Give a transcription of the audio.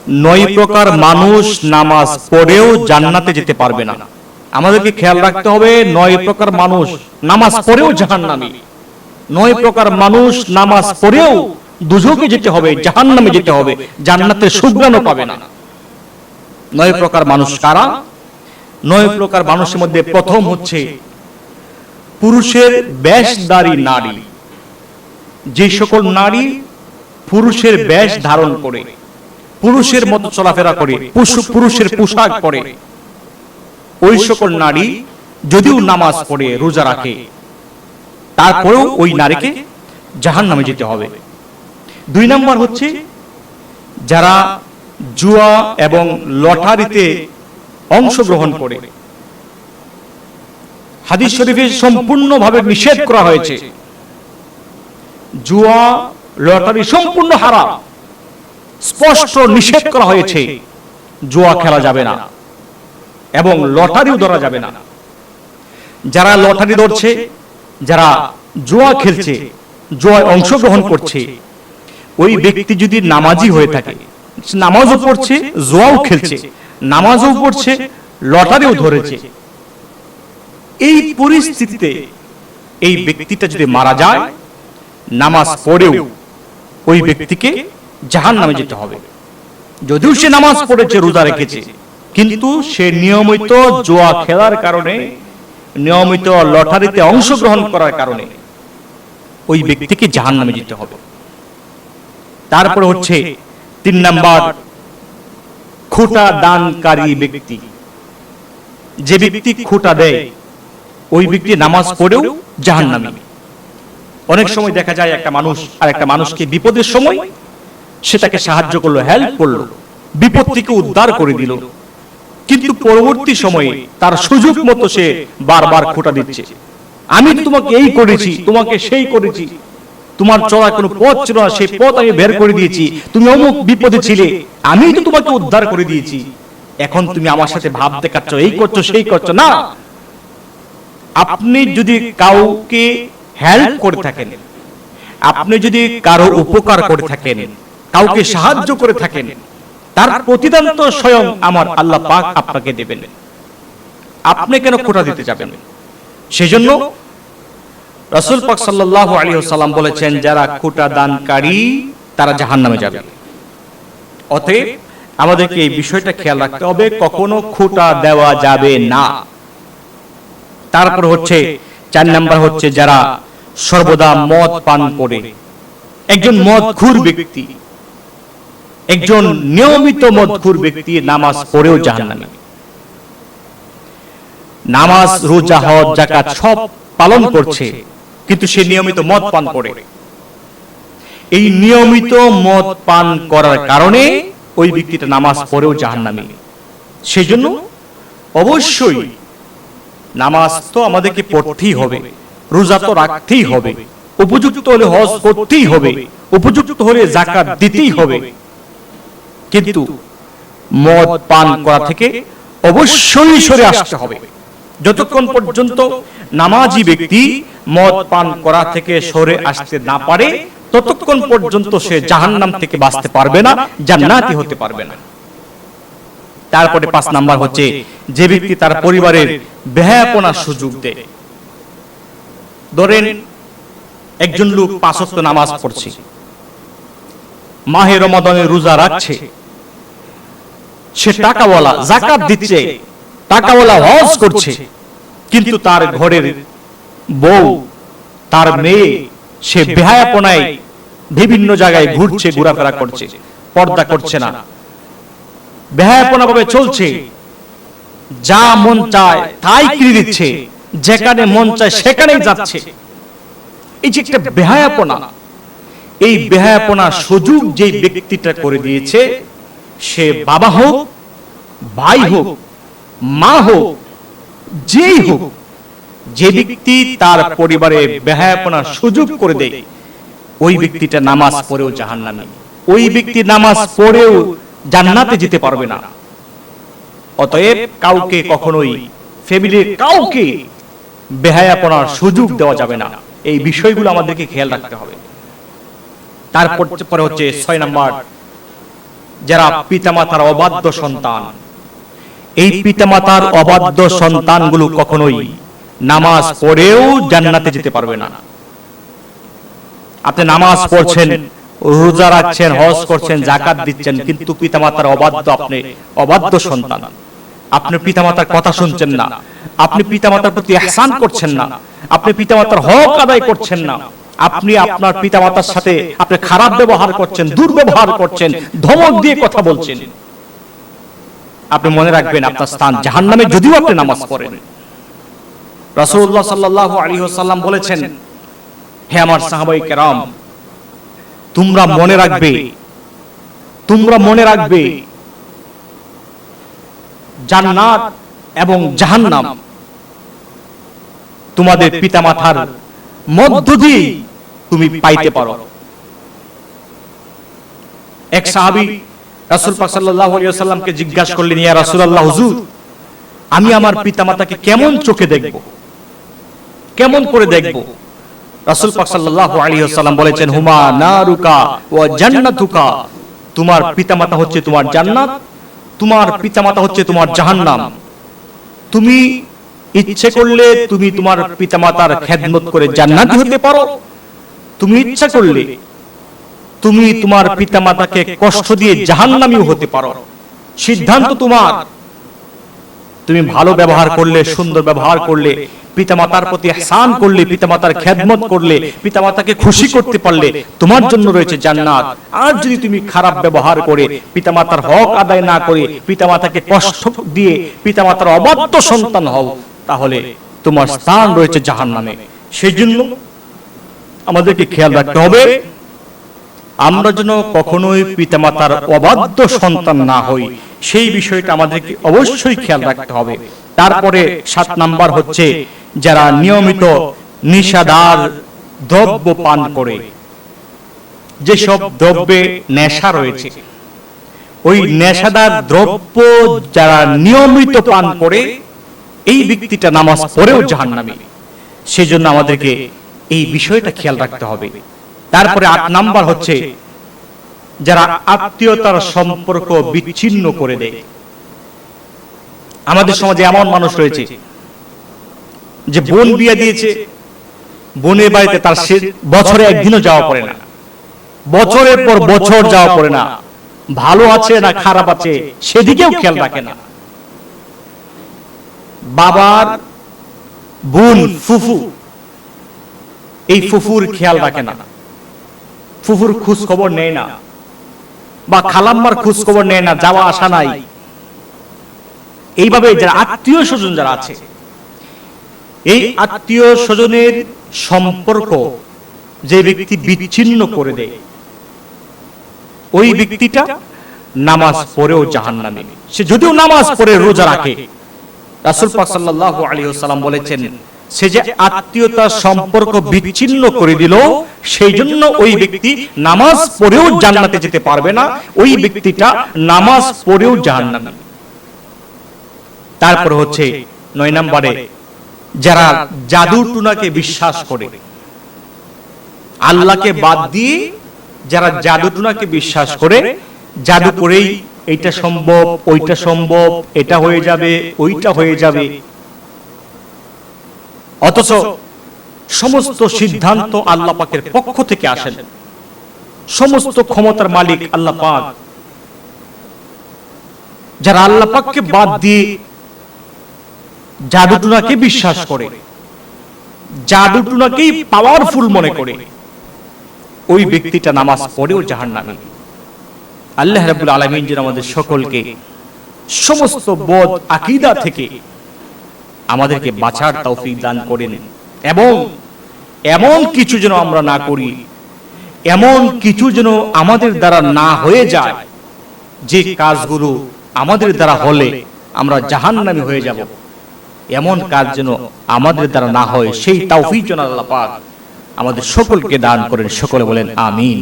9 প্রকার মানুষ নামাজ পড়েও জান্নাতে যেতে পারবে না। আমাদেরকে খেয়াল রাখতে হবে, 9 প্রকার মানুষ নামাজ পড়েও জাহান্নামী, 9 প্রকার মানুষ নামাজ পড়েও দুজকে যেতে হবে, জাহান্নামে যেতে হবে, জান্নাতের সুঘ্রাণও পাবে না। 9 প্রকার মানুষ কারা? 9 প্রকার মানুষের মধ্যে প্রথম হচ্ছে পুরুষের বেশধারী নারী। যে সকল নারী পুরুষের বেশ ধারণ করে, পুরুষের মতো চলাফেরা করে, পুরুষের পোশাক পরে, ওই সকল নারী যদিও নামাজ পড়ে, রোজা রাখে, তারপরেও ওই নারীকে জাহান্নামে যেতে হবে। 2 নম্বর হচ্ছে যারা জুয়া এবং লটারিতে অংশগ্রহণ করে। হাদিস শরীফে সম্পূর্ণভাবে নিষেধ করা হয়েছে, জুয়া লটারি সম্পূর্ণ হারাম, স্পষ্ট নিষেধ করা হয়েছে, জুয়া খেলা যাবে না এবং লটারিও ধরা যাবে না। যারা লটারি ধরছে, যারা জুয়া খেলছে, জুয়ায় অংশগ্রহণ করছে, ওই ব্যক্তি যদি নামাজি হয়ে থাকে, নামাজও পড়ছে, জুয়াও খেলছে, নামাজও পড়ছে, লটারিও ধরেছে, এই পরিস্থিতিতে এই ব্যক্তিটা যদি মারা যায়, নামাজ পড়েও ওই ব্যক্তিকে জাহান্নামে যেতে হবে। যদিও সে নামাজ পড়েছে, রোজা রেখেছে, কিন্তু সে নিয়মিত জুয়া খেলার কারণে, নিয়মিত লটারিতে অংশগ্রহণ করার কারণে ওই ব্যক্তিকে জাহান্নামে যেতে হবে। তারপরে হচ্ছে 3 নাম্বার, খোটা দানকারী ব্যক্তি। যে ব্যক্তি খোটা দেয়, ওই ব্যক্তি নামাজ পড়েও জাহান্নামী। অনেক সময় দেখা যায় একটা মানুষ আর একটা মানুষকে বিপদের সময় সে তাকে সাহায্য করলো, হেল্প করলো, বিপদ থেকে উদ্ধার করে দিল, কিন্তু পরবর্তী সময়ে তার সুযোগ মতো সে বারবার খোটা দিচ্ছে। আমি তোমাকে এই করেছি, তোমাকে সেই করেছি, তোমার চলার কোনো পথ ছিল না, সেই পথ আমি বের করে দিয়েছি, তুমি অমুক বিপদে ছিলে, আমি তো তোমাকে উদ্ধার করে দিয়েছি, এখন তুমি আমার সাথে ভাব দেখাচ্ছ, এই করছো সেই করছো না। আপনি যদি কাউকে হেল্প করে থাকেন, আপনি যদি কারো উপকার করে থাকেন, কাউকে সাহায্য করে থাকেন, তার প্রতিদান তো স্বয়ং আমার আল্লাহ পাক আপনাকে দেবেন। আপনি কেন খোটা দিতে যাবেন? সেজন্য রাসূল পাক সাল্লাল্লাহু আলাইহি ওয়াসাল্লাম বলেছেন, যারা খোটা দানকারী তারা জাহান্নামে যাবে। অতএব আমাদেরকে এই বিষয়টা খেয়াল রাখতে হবে, কখনো খোটা দেওয়া যাবে না। তারপর হচ্ছে 4 নাম্বার হচ্ছে যারা সর্বদা মদ পান করে। একজন মদখোর ব্যক্তি, একজন নিয়মিত মদখোর ব্যক্তি নামাজ পড়েও জাহান্নামী। নামাজ, রোজা, হজ, যাকাত সব পালন করছে, কিন্তু সে নিয়মিত মদ পান করে। এই নিয়মিত মদ পান করার কারণে ওই ব্যক্তিটা নামাজ পড়েও জাহান্নামী। সেজন্য অবশ্যই নামাজ তো আমাদেরকে পড়তেই হবে, রোজা তো রাখতেই হবে, উপযুক্ত হলে হজ করতেই হবে, উপযুক্ত হলে যাকাত দিতেই হবে, কিন্তু মদ পান করা থেকে অবশ্যই সরে আসতে হবে। যতক্ষণ পর্যন্ত নামাজি ব্যক্তি মদ পান করা থেকে সরে আসতে না পারে, ততক্ষণ পর্যন্ত সে জাহান্নাম থেকে বাঁচতে পারবে না, জান্নাতি হতে পারবে না। তারপরে 5 নাম্বার হচ্ছে যে ব্যক্তি তার পরিবারের বেহায়াপনার সুযোগ দেয়। ধরেন একজন লোক 5 ওয়াক্ত নামাজ পড়ছে, মাহে রমাদানে রোজা রাখছে, সে টাকাওয়ালা, যাকাত দিচ্ছে, টাকাওয়ালা, হজ করছে, কিন্তু তার ঘরের বউ, তার মেয়ে, সে বেহায়াপনায় বিভিন্ন জায়গায় ঘুরছে, ঘোরাফেরা করছে, পর্দা করছে না, বেহায়াপনা ভাবে চলছে, যা মন চায় তাই কিনে দিচ্ছে, যেখানে মন চায় সেখানেই যাচ্ছে। এই যে একটা বেহায়াপনা, এই বেহায়াপনা সুযোগ যে ব্যক্তিটা করে দিয়েছে, সে বাবা হোক, ভাই হোক, মা হোক, যেই হোক, যে ব্যক্তি তার পরিবারে বেহায়াপনার সুযোগ করে দেয়, ওই ব্যক্তিটা নামাজ পড়েও জাহান্নামী। ওই ব্যক্তি নামাজ পড়েও জান্নাতে যেতে পারবে না। অতএব কাউকে কখনোই, ফ্যামিলির কাউকে বেহায়াপনার সুযোগ দেওয়া যাবে না। এই বিষয়গুলো আমাদেরকে খেয়াল রাখতে হবে। তারপর হচ্ছে 6 নাম্বার, যারা পিতামাতার অবাধ্য সন্তান, এই পিতামাতার অবাধ্য সন্তানগুলো কখনোই নামাজ পড়েও জান্নাতে যেতে পারবে না। আপনি নামাজ পড়ছেন, রোজা রাখছেন, হজ করছেন, যাকাত দিচ্ছেন, কিন্তু পিতামাতার অবাধ্য, আপনি অবাধ্য সন্তান। আপনি পিতামাতার কথা শুনছেন না, আপনি পিতামাতার প্রতি ইহসান করছেন না, আপনি পিতামাতার হক আদায় করছেন না, আপনি আপনার পিতামাতার সাথে আপনি খারাপ ব্যবহার করছেন, দুর্ব্যবহার করছেন, ধমক দিয়ে কথা বলছেন। আপনি মনে রাখবেন আপনার স্থান জাহান্নামে, যদিও আপনি নামাজ পড়েন। রাসূলুল্লাহ সাল্লাল্লাহু আলাইহি ওয়াসাল্লাম বলেছেন, হে আমার সাহাবায়ে কেরাম, তোমরা মনে রাখবে জান্নাত এবং জাহান্নাম তোমাদের পিতামাতার মধ্য দিয়ে তুমি পাইতে পারো। এক সাহাবী রাসূল পাক সাল্লাল্লাহু আলাইহি ওয়াসাল্লামকে জিজ্ঞাসা করলেন, ইয়া রাসূলুল্লাহ, হুজুর, আমি আমার পিতামাতাকে কেমন চোখে দেখব, কেমন করে দেখব? রাসূল পাক সাল্লাল্লাহু আলাইহি ওয়াসাল্লাম বলেছেন, হুমা নারুকা ওয়া জান্নাতুকা, তোমার পিতামাতা হচ্ছে তোমার জান্নাত, তোমার পিতামাতা হচ্ছে তোমার জাহান্নাম। তুমি ইচ্ছে করলে তুমি তোমার পিতামাতার খেদমত করে জান্নাতি হতে পারো, তুমি ইচ্ছা করলে তুমি তোমার পিতামাতাকে কষ্ট দিয়ে জাহান্নামীও হতে পারো। সিদ্ধান্ত তোমার। তুমি ভালো ব্যবহার করলে, সুন্দর ব্যবহার করলে, পিতামাতার প্রতি ইহসান করলে, পিতামাতার খেদমত করলে, পিতামাতাকে খুশি করতে পারলে তোমার জন্য রয়েছে জান্নাত। আর যদি তুমি খারাপ ব্যবহার করে, পিতামাতার হক আদায় না করে, পিতামাতাকে কষ্ট দিয়ে পিতামাতার অবাধ্য সন্তান হও, তাহলে তোমার স্থান রয়েছে জাহান্নামে। সেই জন্য আমাদেরকে খেয়াল রাখতে হবে, আমরা যেন কখনোই পিতামাতার অবাধ্য সন্তান না হই, সেই বিষয়টা আমাদেরকে অবশ্যই খেয়াল রাখতে হবে। তারপরে 7 নাম্বার হচ্ছে যারা নিয়মিত নিশাদার দ্রব্য পান করে, যেসব দ্রব্যে নেশা রয়েছে, ওই নেশাদার দ্রব্য যারা নিয়মিত পান করে, এই ব্যক্তিটা নামাজ পড়েও জাহান্নামী। সেজন্য আমাদেরকে এই বিষয়টা খেয়াল রাখতে হবে। তারপরে 8 নাম্বার হচ্ছে যারা আত্মীয়তার সম্পর্ক বিচ্ছিন্ন করে দেয়। আমাদের সমাজে এমন মানুষ রয়েছে যে বোন বিয়ে দিয়েছে, বোনের বাড়িতে তার বছরে একদিনও যাওয়া পড়ে না, বছরের পর বছর যাওয়া পড়ে না, ভালো আছে না খারাপ আছে সেদিকেও খেয়াল রাখে না। বাবার বোন ফুফু, এই ফুফুর খেয়াল রাখে না, ফুফুর খোঁজ খবর নেয় না, বা খালাম্মার খোঁজ খবর নেয় না, যাওয়া আসা নাই। এইভাবে যারা আত্মীয় স্বজন যারা আছে, এই আত্মীয় স্বজনের সম্পর্ক যে ব্যক্তি বিচ্ছিন্ন করে দেয়, ওই ব্যক্তিটা নামাজ পড়েও জাহান্নামী। সে যদিও নামাজ পড়ে রোজা রাখে, রাসূল পাক সাল্লাল্লাহু আলাইহি ওয়াসাল্লাম বলেছেন, সে যে আত্মীয়তার সম্পর্ক বিচ্ছিন্ন করে দিল, সেই জন্য ওই ব্যক্তি নামাজ পড়েও জান্নাতে যেতে পারবে না, ওই ব্যক্তিটা নামাজ পড়েও জাহান্নামী। তারপর হচ্ছে 9 নম্বরে যারা জাদু টুনাকে বিশ্বাস করে, আল্লাহকে বাদ দিয়ে যারা জাদু টুনাকে বিশ্বাস করে, জাদু করেই এইটা সম্ভব, ওইটা সম্ভব, এটা হয়ে যাবে, ওইটা হয়ে যাবে, অথচ সমস্ত সিদ্ধান্ত আল্লাহ পাকের পক্ষ থেকে আসেন, সমস্ত ক্ষমতার মালিক আল্লাহ পাক। যারা আল্লাহ পাককে বাদ দিয়ে জাদুটুনাকে বিশ্বাস করে, জাদুটুনাকেই পাওয়ারফুল মনে করে, ওই ব্যক্তিটা নামাজ পড়েও জাহান্নামী। আল্লাহ রাব্বুল আলামিন যেন আমাদের সকলকে সমস্ত বদ আকীদা থেকে আমাদেরকে বাঁচার তৌফিক দান করেন, এবং এমন কিছু যেন আমরা না করি, এমন কিছু যেন আমাদের দ্বারা না হয়ে যায়, যে কাজগুলো আমাদের দ্বারা হলে আমরা জাহান্নামী হয়ে যাব, এমন কাজ যেন আমাদের দ্বারা না হয়, সেই তৌফিক যেন আল্লাহ পাক আমাদের সকলকে দান করেন। সকলে বলেন আমিন।